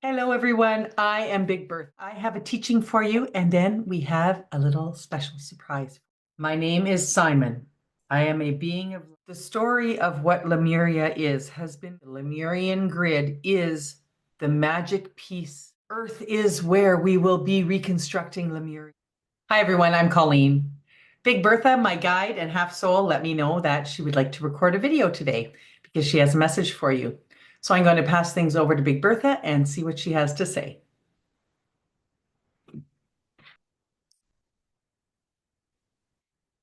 Hello, everyone. I am Big Birtha. I have a teaching for you, and then we have a little special surprise. My name is Simon. I am a being of the story of what Lemuria has been. The Lemurian grid is the magic piece. Earth is where we will be reconstructing Lemuria. Hi, everyone. I'm Colleen. Big Birtha, my guide and half soul, let me know that she would like to record a video today because she has a message for you. So I'm going to pass things over to Big Birtha and see what she has to say.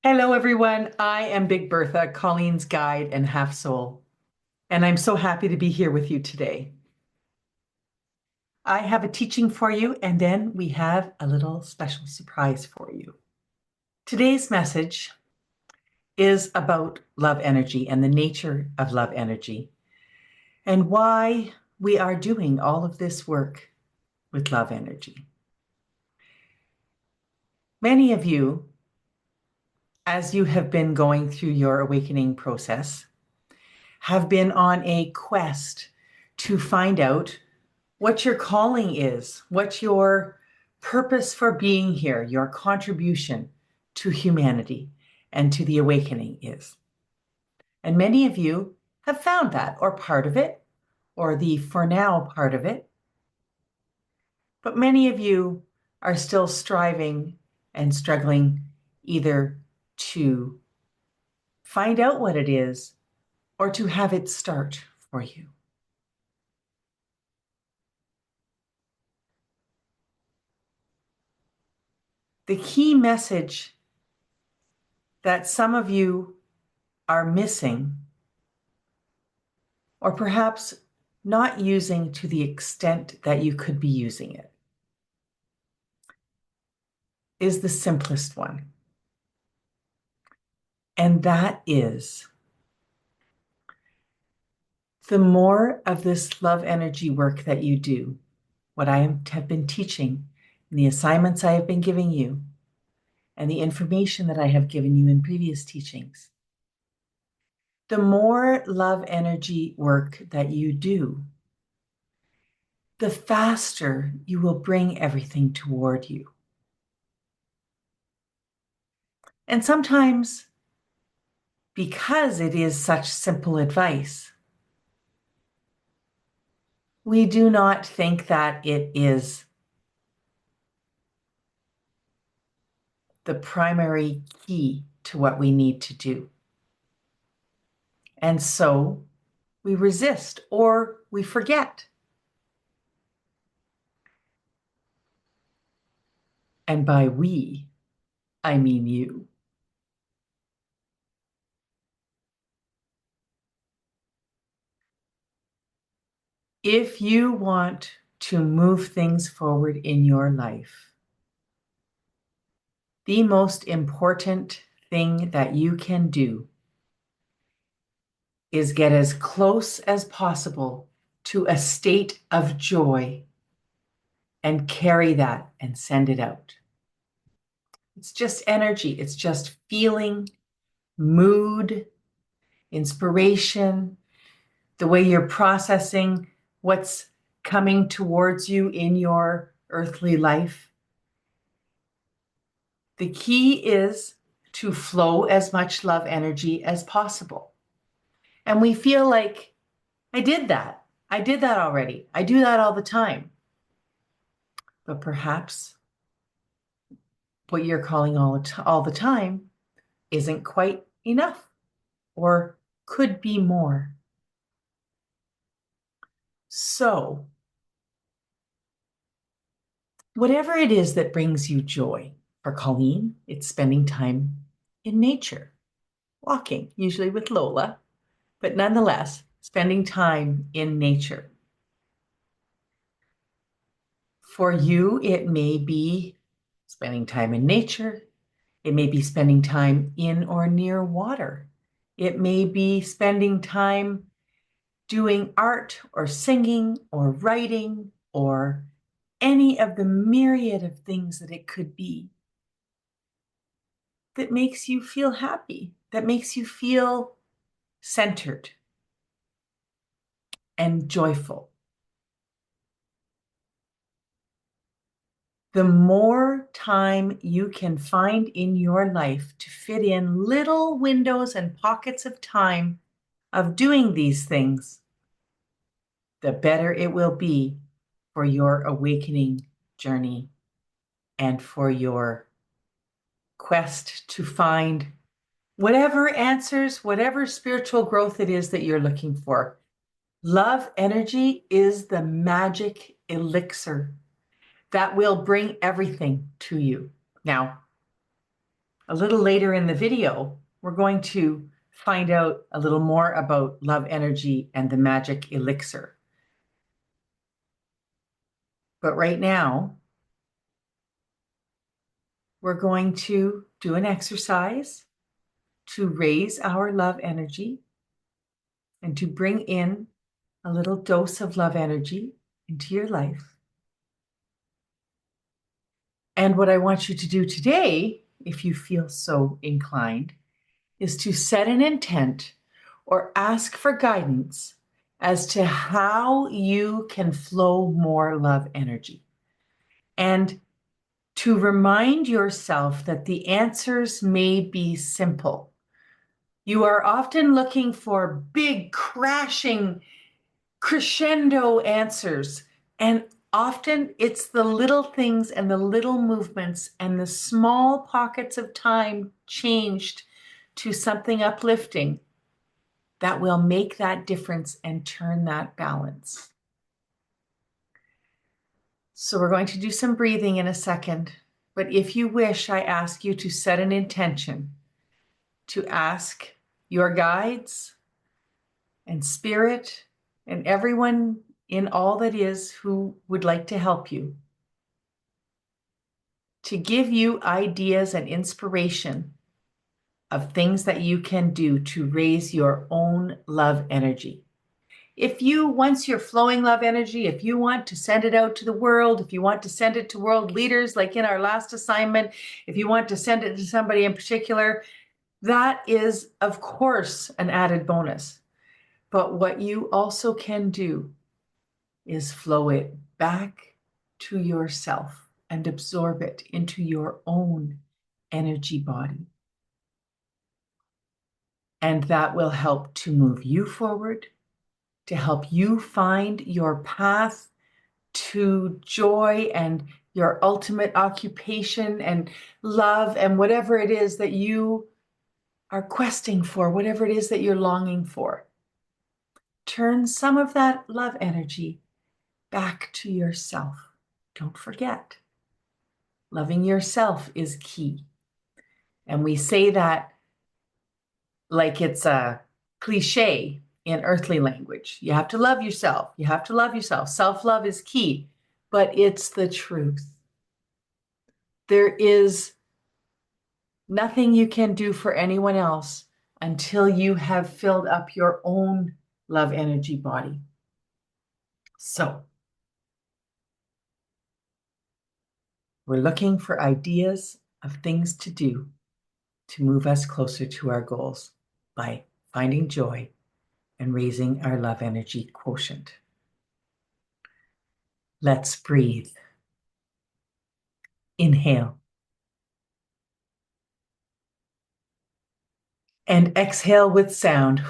Hello, everyone. I am Big Birtha, Colleen's guide and half soul, and I'm so happy to be here with you today. I have a teaching for you, and then we have a little special surprise for you. Today's message is about love energy and the nature of love energy and why we are doing all of this work with love energy. Many of you, as you have been going through your awakening process, have been on a quest to find out what your calling is, what your purpose for being here, your contribution to humanity and to the awakening is. And many of you have found that, or part of it, or the for now part of it. But many of you are still striving and struggling either to find out what it is or to have it start for you. The key message that some of you are missing, or perhaps not using to the extent that you could be using it, is the simplest one. And that is, the more of this love energy work that you do, what I have been teaching, and the assignments I have been giving you, and the information that I have given you in previous teachings, the more love energy work that you do, the faster you will bring everything toward you. And sometimes, because it is such simple advice, we do not think that it is the primary key to what we need to do. And so we resist or we forget. And by we, I mean you. If you want to move things forward in your life, the most important thing that you can do is get as close as possible to a state of joy and carry that and send it out. It's just energy. It's just feeling, mood, inspiration, the way you're processing what's coming towards you in your earthly life. The key is to flow as much love energy as possible. And we feel like, I did that. I did that already. I do that all the time. But perhaps what you're calling all the time isn't quite enough or could be more. So, whatever it is that brings you joy, for Colleen, it's spending time in nature, walking, usually with Lola, but nonetheless, spending time in nature. For you, it may be spending time in nature. It may be spending time in or near water. It may be spending time doing art or singing or writing or any of the myriad of things that it could be that makes you feel happy, that makes you feel centered and joyful. the more time you can find in your life to fit in little windows and pockets of time of doing these things, the better it will be for your awakening journey and for your quest to find whatever answers, whatever spiritual growth it is that you're looking for. Love energy is the magic elixir that will bring everything to you. Now, a little later in the video, we're going to find out a little more about love energy and the magic elixir. But right now, we're going to do an exercise to raise our love energy and to bring in a little dose of love energy into your life. And what I want you to do today, if you feel so inclined, is to set an intent or ask for guidance as to how you can flow more love energy. And to remind yourself that the answers may be simple. You are often looking for big, crashing, crescendo answers. And often it's the little things and the little movements and the small pockets of time changed to something uplifting that will make that difference and turn that balance. So we're going to do some breathing in a second. But if you wish, I ask you to set an intention to ask your guides and spirit and everyone in all that is who would like to help you to give you ideas and inspiration of things that you can do to raise your own love energy. If you, once you're flowing love energy, if you want to send it out to the world, if you want to send it to world leaders, like in our last assignment, if you want to send it to somebody in particular, that is, of course, an added bonus. But what you also can do is flow it back to yourself and absorb it into your own energy body. And that will help to move you forward, to help you find your path to joy and your ultimate occupation and love and whatever it is that you are questing for, whatever it is that you're longing for. Turn some of that love energy back to yourself. Don't forget, loving yourself is key. And we say that like it's a cliche in earthly language. You have to love yourself. You have to love yourself. Self-love is key, but it's the truth. There is nothing you can do for anyone else until you have filled up your own love energy body. So, we're looking for ideas of things to do to move us closer to our goals by finding joy and raising our love energy quotient. Let's breathe. Inhale. And exhale with sound.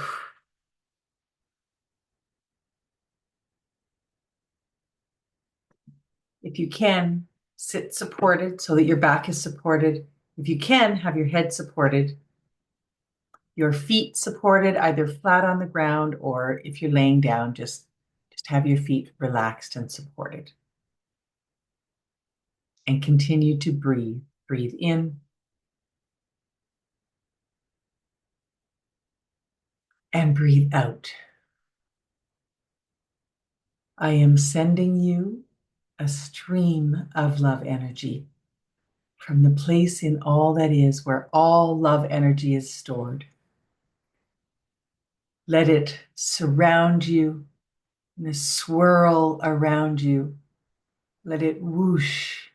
If you can, sit supported so that your back is supported. If you can, have your head supported, your feet supported, either flat on the ground, or if you're laying down, just have your feet relaxed and supported. And continue to breathe. Breathe in. And breathe out. I am sending you a stream of love energy from the place in all that is where all love energy is stored. Let it surround you and swirl around you. Let it whoosh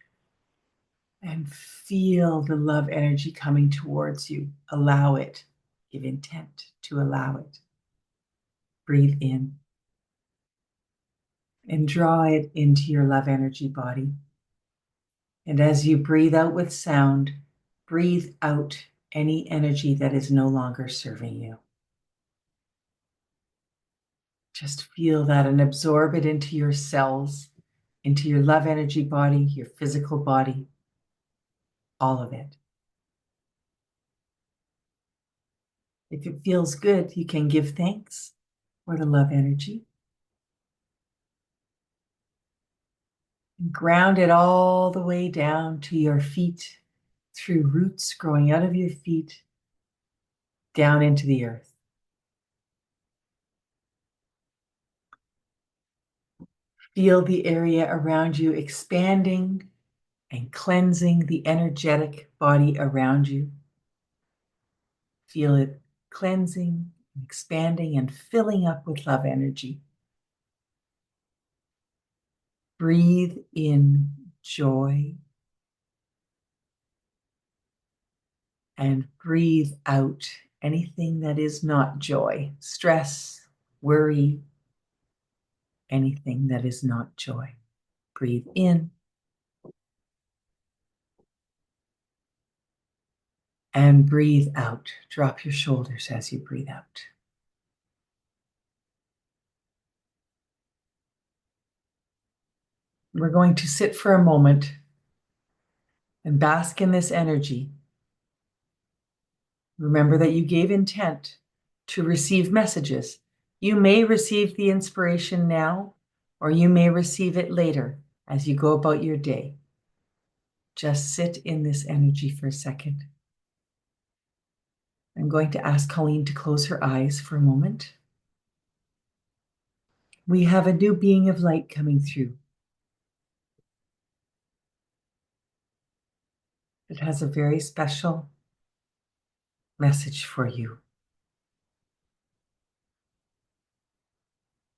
and feel the love energy coming towards you. Allow it. Give intent to allow it. Breathe in and draw it into your love energy body. And as you breathe out with sound, breathe out any energy that is no longer serving you. Just feel that and absorb it into your cells, into your love energy body, your physical body, all of it. If it feels good, you can give thanks for the love energy. And ground it all the way down to your feet, through roots growing out of your feet, down into the earth. Feel the area around you expanding and cleansing the energetic body around you. Feel it cleansing, expanding, and filling up with love energy. Breathe in joy and breathe out anything that is not joy, stress, worry, anything that is not joy. Breathe in and breathe out. Drop your shoulders as you breathe out. We're going to sit for a moment and bask in this energy. Remember that you gave intent to receive messages. You may receive the inspiration now, or you may receive it later as you go about your day. Just sit in this energy for a second. I'm going to ask Colleen to close her eyes for a moment. We have a new being of light coming through. It has a very special message for you.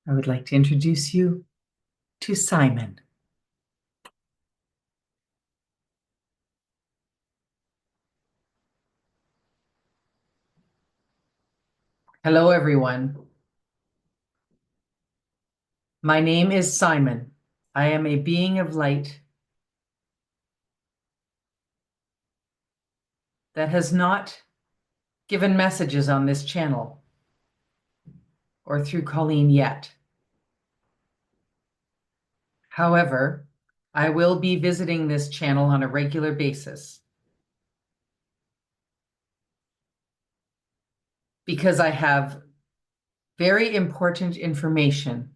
I would like to introduce you to Simon. Hello, everyone. My name is Simon. I am a being of light that has not given messages on this channel or through Colleen yet. However, I will be visiting this channel on a regular basis because I have very important information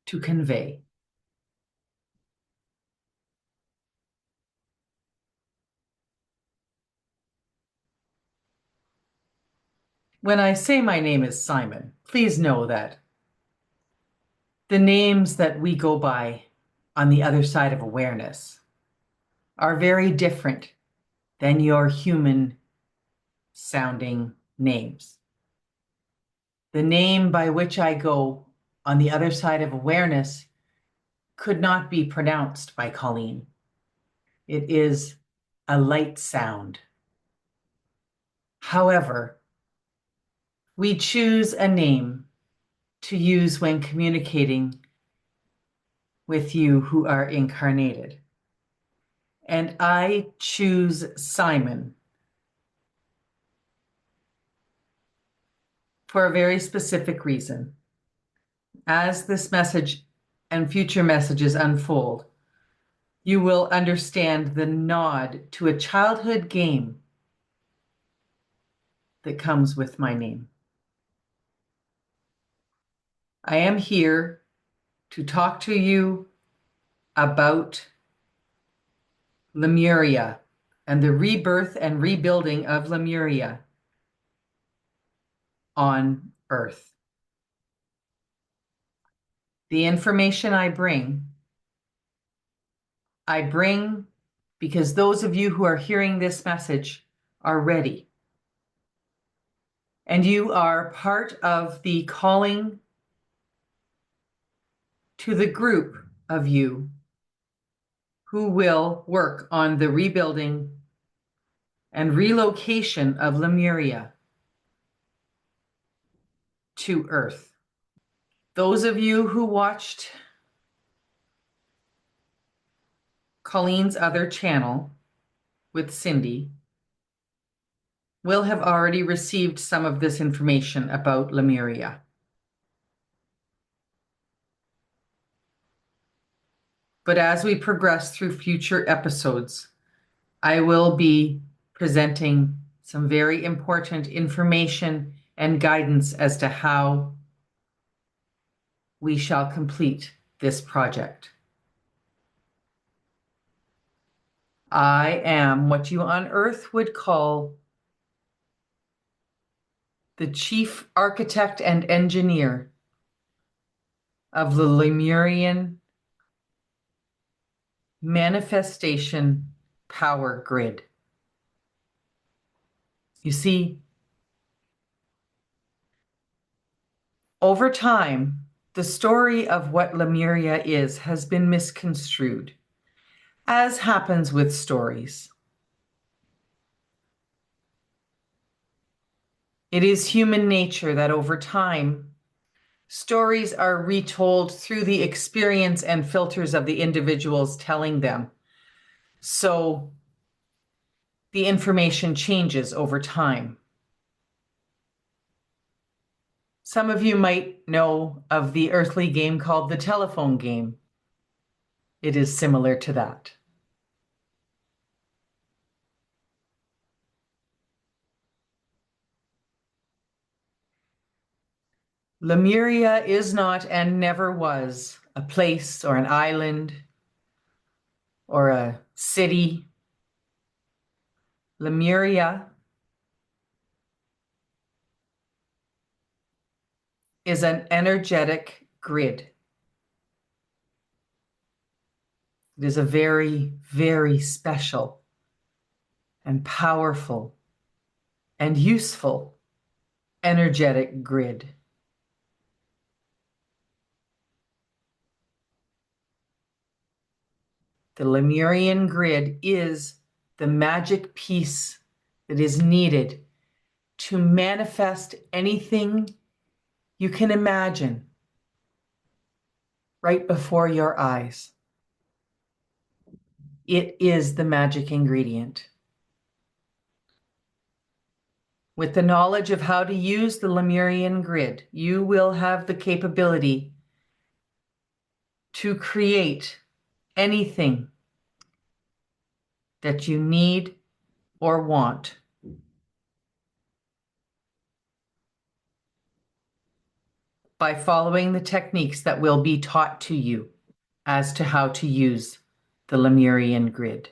to convey. When I say my name is Simon, please know that the names that we go by on the other side of awareness are very different than your human sounding names. The name by which I go on the other side of awareness could not be pronounced by Colleen. It is a light sound. However, we choose a name to use when communicating with you who are incarnated. And I choose Simon for a very specific reason. As this message and future messages unfold, you will understand the nod to a childhood game that comes with my name. I am here to talk to you about Lemuria and the rebirth and rebuilding of Lemuria on Earth. The information I bring because those of you who are hearing this message are ready. And you are part of the calling to the group of you who will work on the rebuilding and relocation of Lemuria to Earth. Those of you who watched Colleen's other channel with Cindy will have already received some of this information about Lemuria. But as we progress through future episodes, I will be presenting some very important information and guidance as to how we shall complete this project. I am what you on Earth would call the chief architect and engineer of the Lemurian Manifestation Power Grid. You see, over time, the story of what Lemuria is has been misconstrued, as happens with stories. It is human nature that over time, stories are retold through the experience and filters of the individuals telling them. So the information changes over time. Some of you might know of the earthly game called the telephone game. It is similar to that. Lemuria is not and never was a place or an island or a city. Lemuria is an energetic grid. It is a very, very special and powerful and useful energetic grid. The Lemurian grid is the magic piece that is needed to manifest anything you can imagine right before your eyes. It is the magic ingredient. With the knowledge of how to use the Lemurian grid, you will have the capability to create anything that you need or want. By following the techniques that will be taught to you as to how to use the Lemurian grid.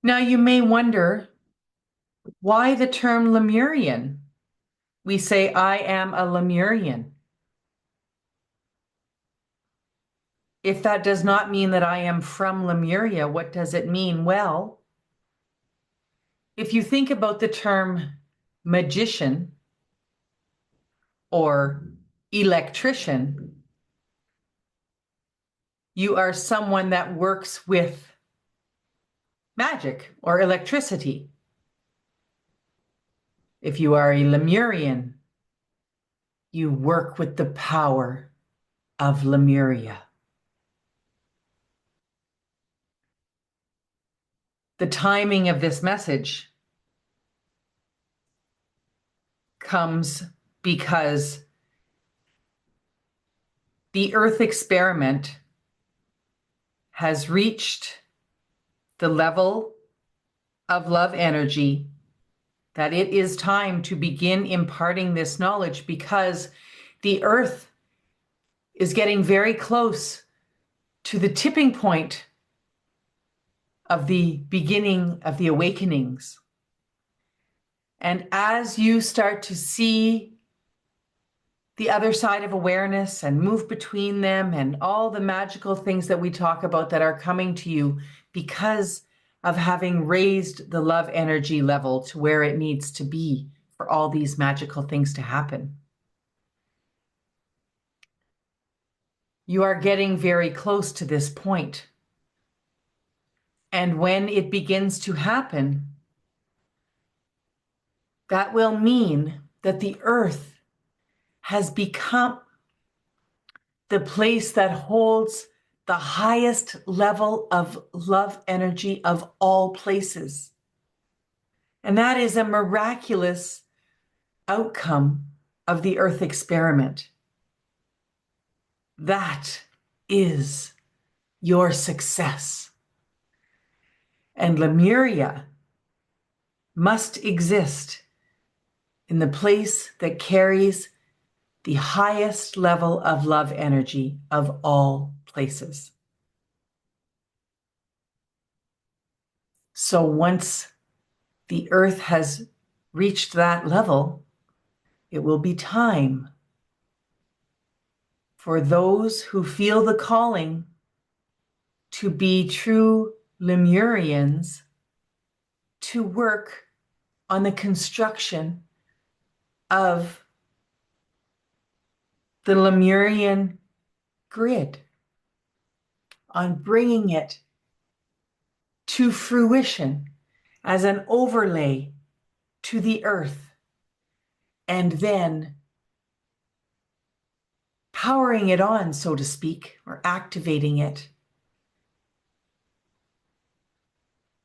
Now you may wonder, why the term Lemurian? We say, I am a Lemurian. If that does not mean that I am from Lemuria, what does it mean? Well, if you think about the term magician or electrician, you are someone that works with magic or electricity. If you are a Lemurian, you work with the power of Lemuria. The timing of this message comes because the Earth experiment has reached the level of love energy that it is time to begin imparting this knowledge, because the Earth is getting very close to the tipping point of the beginning of the awakenings. And as you start to see the other side of awareness and move between them and all the magical things that we talk about that are coming to you because of having raised the love energy level to where it needs to be for all these magical things to happen. You are getting very close to this point. And when it begins to happen, that will mean that the Earth has become the place that holds the highest level of love energy of all places. And that is a miraculous outcome of the Earth experiment. That is your success. And Lemuria must exist in the place that carries the highest level of love energy of all places. So once the Earth has reached that level, it will be time for those who feel the calling to be true Lemurians to work on the construction of the Lemurian grid, on bringing it to fruition as an overlay to the Earth, and then powering it on, so to speak, or activating it,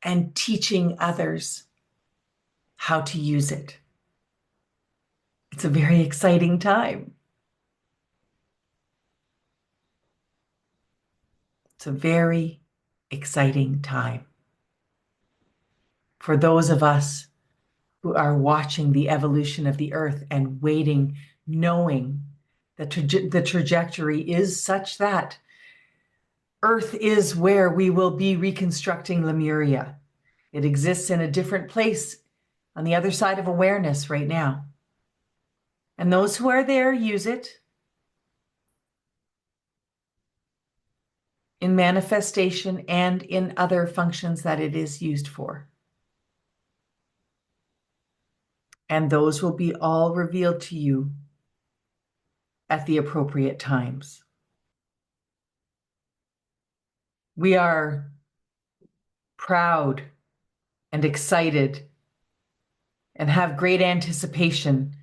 and teaching others how to use it. It's a very exciting time. It's a very exciting time for those of us who are watching the evolution of the Earth and waiting, knowing that the trajectory is such that Earth is where we will be reconstructing Lemuria. It exists in a different place on the other side of awareness right now. And those who are there use it in manifestation and in other functions that it is used for. And those will be all revealed to you at the appropriate times. We are proud and excited and have great anticipation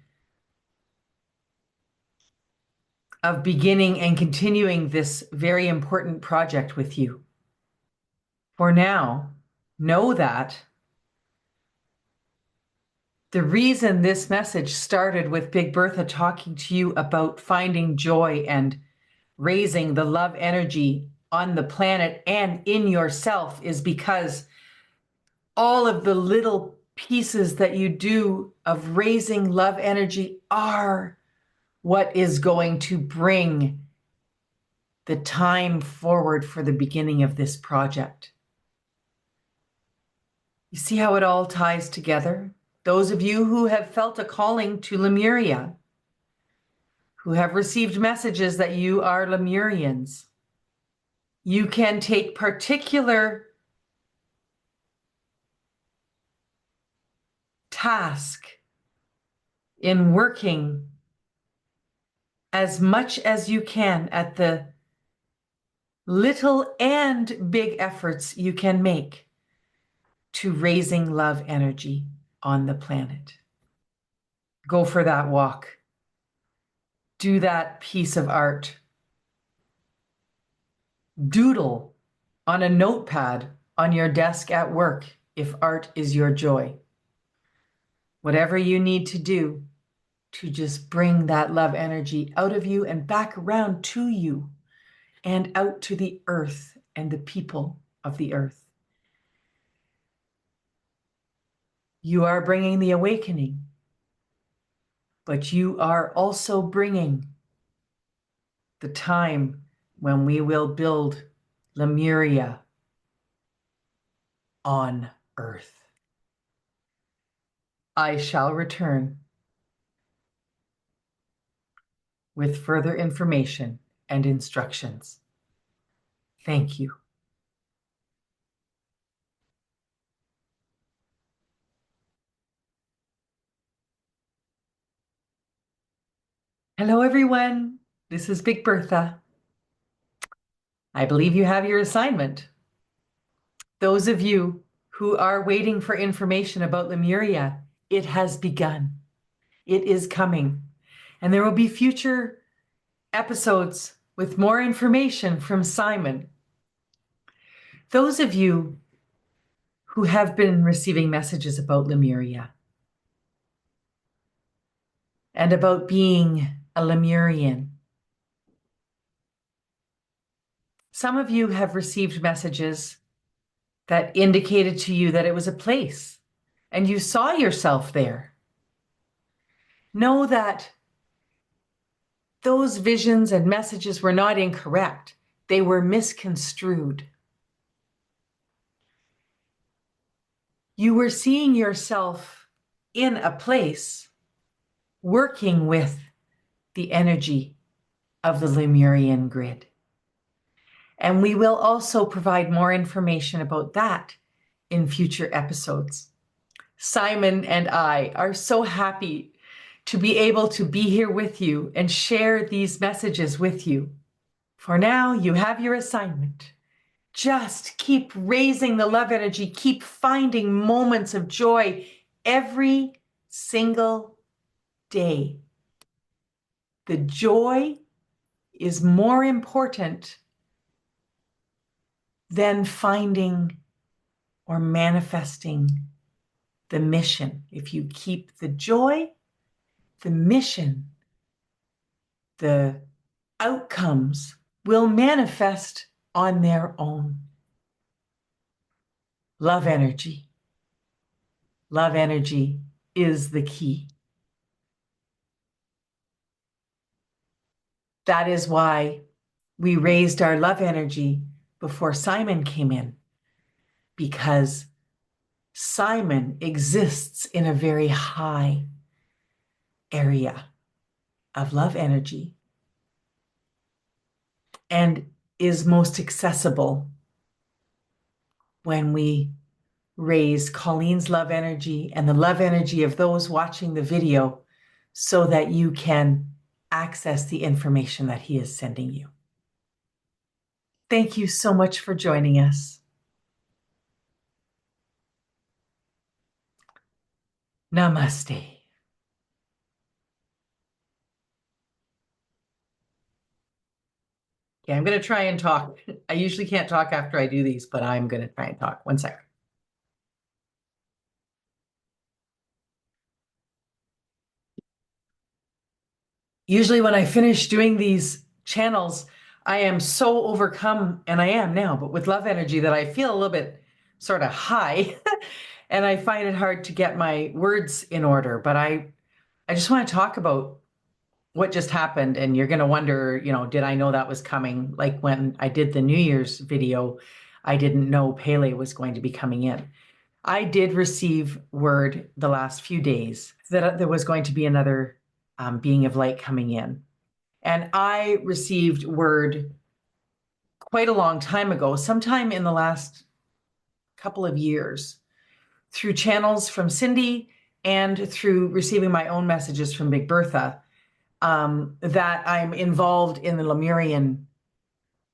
of beginning and continuing this very important project with you. For now, know that the reason this message started with Big Birtha talking to you about finding joy and raising the love energy on the planet and in yourself is because all of the little pieces that you do of raising love energy are what is going to bring the time forward for the beginning of this project. You see how it all ties together? Those of you who have felt a calling to Lemuria, who have received messages that you are Lemurians, you can take particular task in working as much as you can at the little and big efforts you can make to raising love energy on the planet. Go for that walk. Do that piece of art. Doodle on a notepad on your desk at work if art is your joy. Whatever you need to do to just bring that love energy out of you and back around to you and out to the Earth and the people of the Earth. You are bringing the awakening, but you are also bringing the time when we will build Lemuria on Earth. I shall return with further information and instructions. Thank you. Hello, everyone. This is Big Birtha. I believe you have your assignment. Those of you who are waiting for information about Lemuria, it has begun. It is coming. And there will be future episodes with more information from Simon. Those of you who have been receiving messages about Lemuria and about being a Lemurian, some of you have received messages that indicated to you that it was a place and you saw yourself there. Know that those visions and messages were not incorrect. They were misconstrued. You were seeing yourself in a place working with the energy of the Lemurian grid. And we will also provide more information about that in future episodes. Simon and I are so happy to be able to be here with you and share these messages with you. For now, you have your assignment. Just keep raising the love energy, keep finding moments of joy every single day. The joy is more important than finding or manifesting the mission. If you keep the joy, the mission, the outcomes will manifest on their own. Love energy. Love energy is the key. That is why we raised our love energy before Simon came in, because Simon exists in a very high area of love energy and is most accessible when we raise Colleen's love energy and the love energy of those watching the video so that you can access the information that he is sending you. Thank you so much for joining us. Namaste. Okay, I'm going to try and talk. I usually can't talk after I do these, but I'm going to try and talk. 1 second. Usually when I finish doing these channels, I am so overcome, and I am now, but with love energy, that I feel a little bit sort of high and I find it hard to get my words in order. But I just want to talk about what just happened, and you're going to wonder, did I know that was coming? Like when I did the New Year's video, I didn't know Pele was going to be coming in. I did receive word the last few days that there was going to be another being of light coming in. And I received word quite a long time ago, sometime in the last couple of years, through channels from Cindy and through receiving my own messages from Big Birtha, that I'm involved in the Lemurian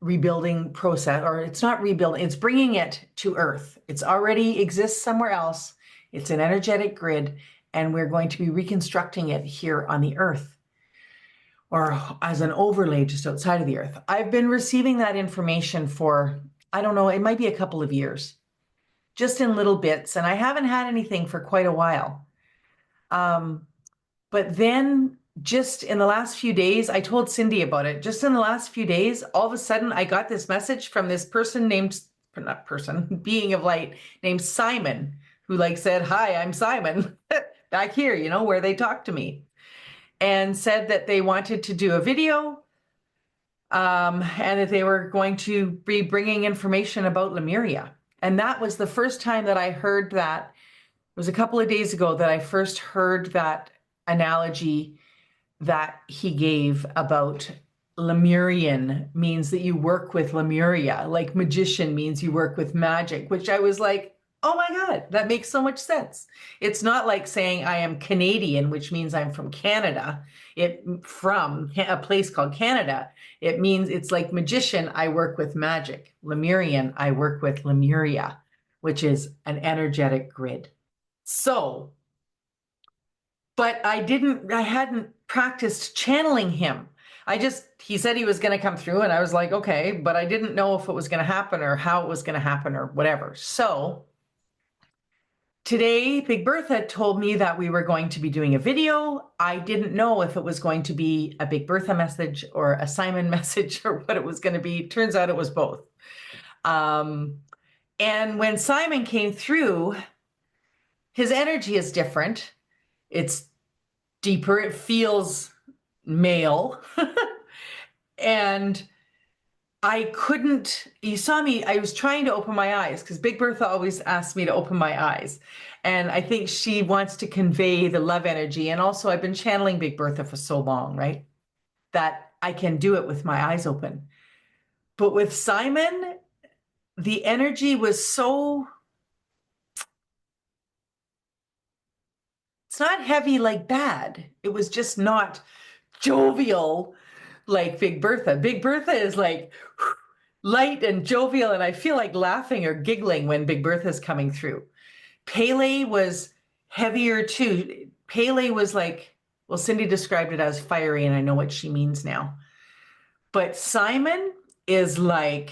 rebuilding process, or it's not rebuilding, it's bringing it to Earth. It's already exists somewhere else. It's an energetic grid, and we're going to be reconstructing it here on the Earth, or as an overlay just outside of the Earth. I've been receiving that information for, I don't know, it might be a couple of years, just in little bits, and I haven't had anything for quite a while. But then just in the last few days, I told Cindy about it. Just in the last few days, all of a sudden I got this message from this person named, not person, being of light named Simon, who said, "Hi, I'm Simon," back here, where they talked to me, and said that they wanted to do a video, and that they were going to be bringing information about Lemuria. And that was the first time that I heard that. It was a couple of days ago that I first heard that analogy that he gave about Lemurian means that you work with Lemuria, like magician means you work with magic, which I was like, oh my God, that makes so much sense. It's not like saying I am Canadian, which means I'm from Canada, from a place called Canada. It means it's like magician, I work with magic. Lemurian, I work with Lemuria, which is an energetic grid. So, but I hadn't practiced channeling him. he said he was going to come through, and I was like, okay, but I didn't know if it was going to happen or how it was going to happen or whatever. So today, Big Bertha told me that we were going to be doing a video. I didn't know if it was going to be a Big Bertha message or a Simon message or what it was going to be. Turns out it was both. And when Simon came through, his energy is different. It's deeper. It feels male. And I couldn't, you saw me, I was trying to open my eyes because Big Bertha always asks me to open my eyes. And I think she wants to convey the love energy. And also I've been channeling Big Bertha for so long, right? That I can do it with my eyes open. But with Simon, the energy was so, it's not heavy like bad. It was just not jovial like Big Bertha. Big Bertha is like light and jovial, and I feel like laughing or giggling when Big Bertha is coming through. Pele was heavier too. Pele was like, well, Cindy described it as fiery, and I know what she means now. But Simon is like,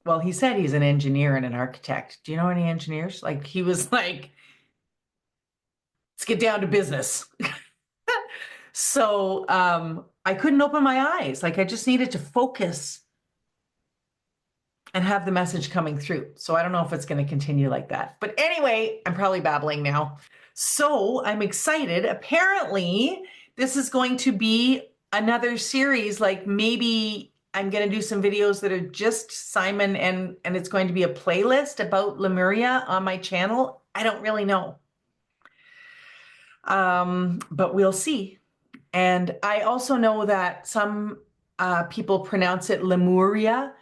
well, he said he's an engineer and an architect. Do you know any engineers? Like, he was like, let's get down to business. So I couldn't open my eyes. Like, I just needed to focus and have the message coming through. So I don't know if it's going to continue like that. But anyway, I'm probably babbling now. So I'm excited. Apparently, this is going to be another series. Like, maybe I'm going to do some videos that are just Simon, and it's going to be a playlist about Lemuria on my channel. I don't really know. But we'll see. And I also know that some people pronounce it Lemuria,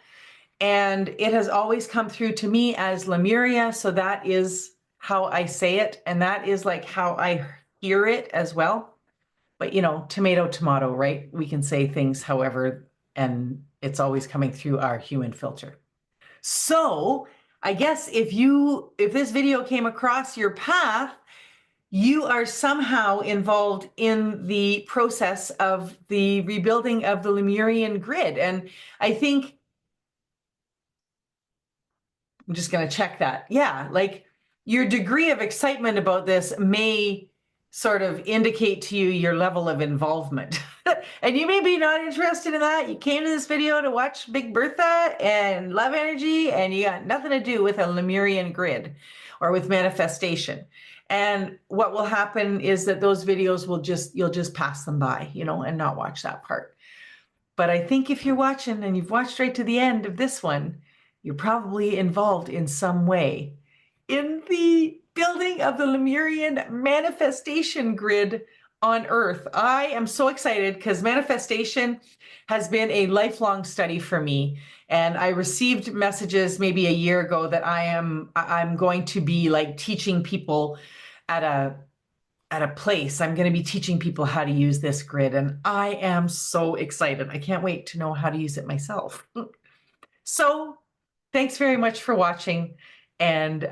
and it has always come through to me as Lemuria. So that is how I say it. And that is like how I hear it as well. But, you know, tomato, tomato, right? We can say things however, and it's always coming through our human filter. So I guess if this video came across your path, you are somehow involved in the process of the rebuilding of the Lemurian grid. And I think, I'm just going to check that. Yeah, like your degree of excitement about this may sort of indicate to you your level of involvement. And you may be not interested in that. You came to this video to watch Big Bertha and LoveEnergy, and you got nothing to do with a Lemurian grid or with manifestation. And what will happen is that those videos you'll just pass them by, you know, and not watch that part. But I think if you're watching and you've watched right to the end of this one, you're probably involved in some way in the building of the Lemurian manifestation grid on Earth. I am so excited because manifestation has been a lifelong study for me. And I received messages maybe a year ago that I'm going to be like teaching people at a place. I'm going to be teaching people how to use this grid. And I am so excited. I can't wait to know how to use it myself. So thanks very much for watching. And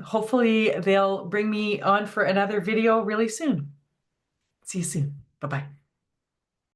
hopefully they'll bring me on for another video really soon. See you soon. Bye-bye.